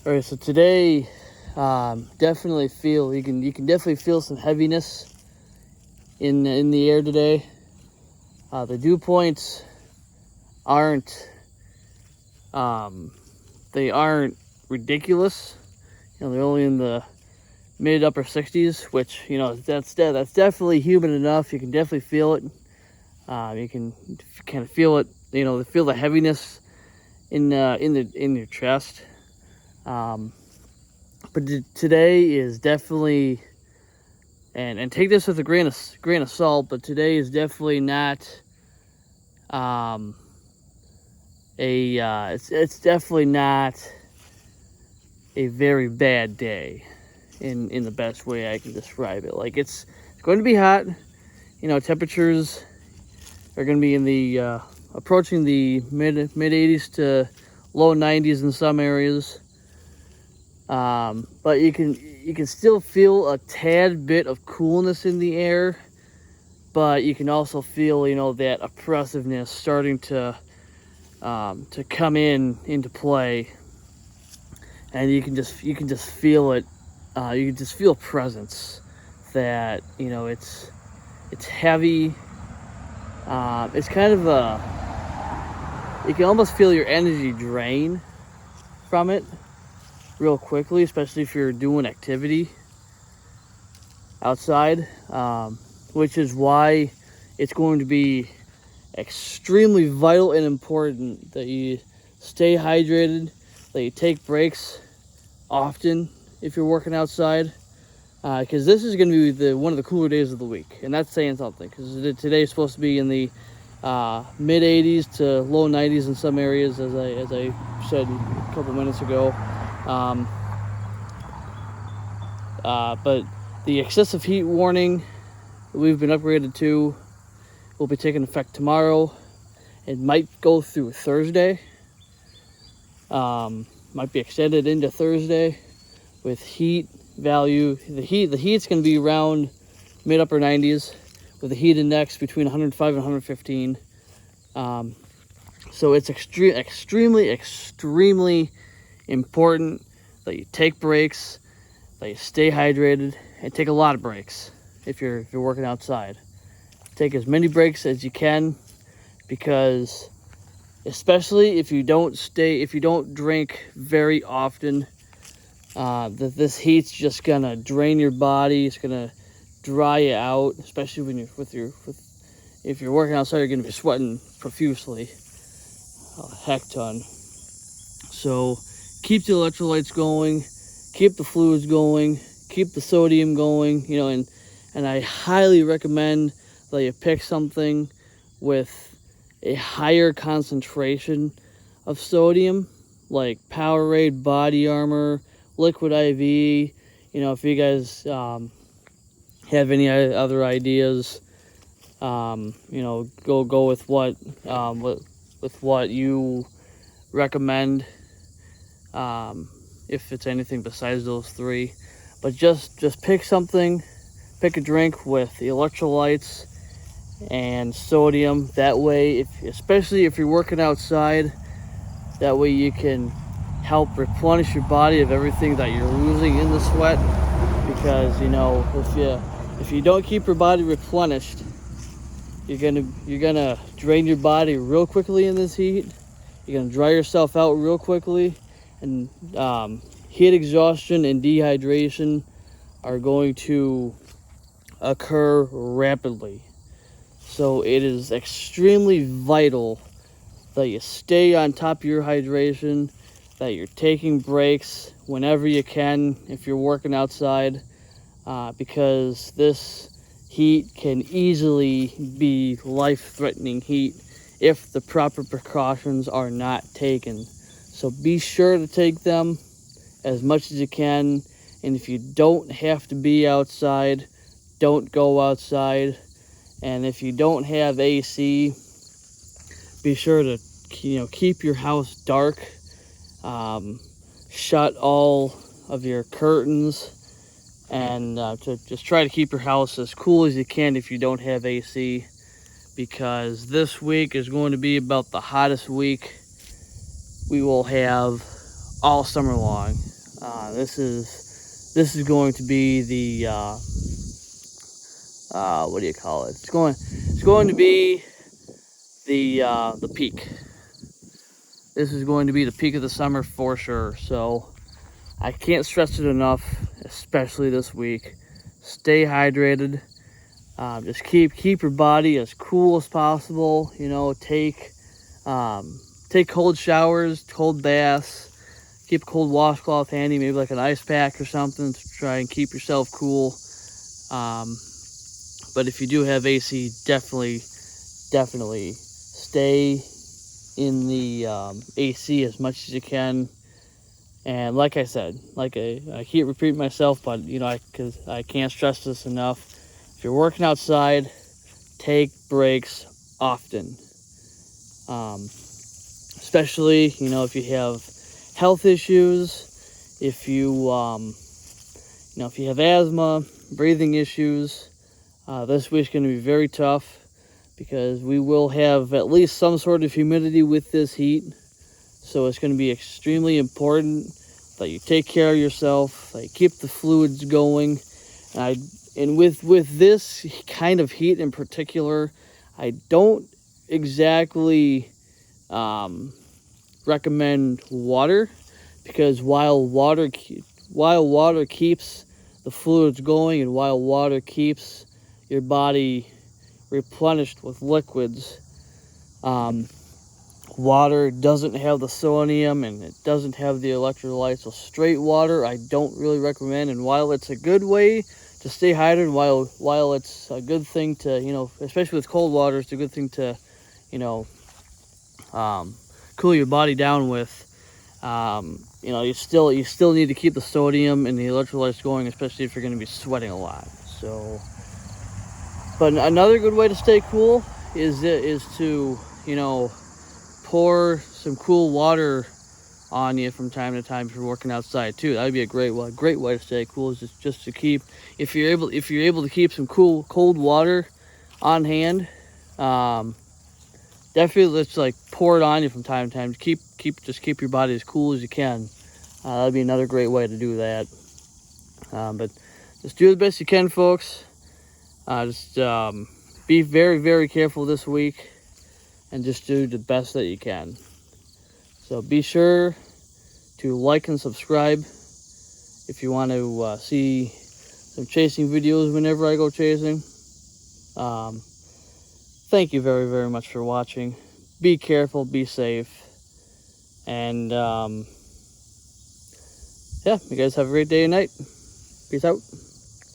All right, so today, definitely feel you can definitely feel some heaviness in the air today. The dew points aren't they aren't ridiculous. They're only in the mid upper 60s, which that's definitely humid enough. You can definitely feel it. You can kind of feel it. Feel the heaviness in your chest. But today is definitely, and take this with a grain of salt, but today is definitely not it's definitely not a very bad day in the best way I can describe it. Like it's going to be hot. Temperatures are going to be in the approaching the mid 80s to low 90s in some areas. But you can still feel a tad bit of coolness in the air, but you can also feel that oppressiveness starting to come into play, and you can just feel it. You can just feel presence that it's heavy. It's kind of you can almost feel your energy drain from it real quickly, especially if you're doing activity outside, which is why it's going to be extremely vital and important that you stay hydrated, that you take breaks often if you're working outside, because this is going to be one of the cooler days of the week, and that's saying something, because today is supposed to be in the mid 80s to low 90s in some areas, as I said a couple minutes ago. But the excessive heat warning that we've been upgraded to will be taking effect tomorrow. It might go through Thursday. Might be extended into Thursday with heat value. The heat's going to be around mid upper 90s with a heat index between 105 and 115. So it's extremely important that you take breaks, that you stay hydrated, and take a lot of breaks if you're working outside. Take as many breaks as you can, because especially if you don't drink very often, this heat's just gonna drain your body. It's gonna dry you out, especially when if you're working outside, you're gonna be sweating profusely, a heck ton. So keep the electrolytes going, keep the fluids going, keep the sodium going, and I highly recommend that you pick something with a higher concentration of sodium, like Powerade, Body Armor, Liquid IV. If you guys have any other ideas, go with what you recommend. If it's anything besides those three, but just pick something, pick a drink with the electrolytes and sodium. That way, especially if you're working outside, that way you can help replenish your body of everything that you're losing in the sweat. Because if you don't keep your body replenished, you're gonna drain your body real quickly in this heat. You're gonna dry yourself out real quickly, and heat exhaustion and dehydration are going to occur rapidly. So it is extremely vital that you stay on top of your hydration, that you're taking breaks whenever you can if you're working outside, because this heat can easily be life-threatening heat if the proper precautions are not taken. So be sure to take them as much as you can, and if you don't have to be outside, don't go outside. And if you don't have AC, be sure to keep your house dark. Shut all of your curtains, and to just try to keep your house as cool as you can if you don't have AC, because this week is going to be about the hottest week we will have all summer long. This is going to be the what do you call it? It's going to be the peak. This is going to be the peak of the summer for sure. So I can't stress it enough, especially this week. Stay hydrated. Just keep your body as cool as possible. You know, take cold showers, cold baths. Keep a cold washcloth handy, maybe like an ice pack or something to try and keep yourself cool. But if you do have AC, definitely stay in the AC as much as you can. And like I said, I keep repeating myself, but you know, because I can't stress this enough. If you're working outside, take breaks often. Especially, you know, if you have health issues, if you, you know, if you have asthma, breathing issues, this week's going to be very tough because we will have at least some sort of humidity with this heat. So it's going to be extremely important that you take care of yourself, that you keep the fluids going. And with this kind of heat in particular, I don't exactly recommend water, because while water keeps the fluids going and while water keeps your body replenished with liquids, water doesn't have the sodium and it doesn't have the electrolytes. So straight water I don't really recommend. And while it's a good way to stay hydrated, while it's a good thing to, you know, especially with cold water, it's a good thing to, you know, cool your body down with. You know, you still need to keep the sodium and the electrolytes going, especially if you're going to be sweating a lot. So, but another good way to stay cool is to, you know, pour some cool water on you from time to time if you're working outside too. That would be a great way to stay cool, is just to keep, if you're able to keep some cold water on hand. Definitely, let's like pour it on you from time to time. Just keep your body as cool as you can. That'd be another great way to do that. But just do the best you can, folks. Just be very, very careful this week, and just do the best that you can. So be sure to like and subscribe if you want to see some chasing videos whenever I go chasing. Thank you very, very much for watching. Be careful, be safe, and yeah, you guys have a great day and night. Peace out.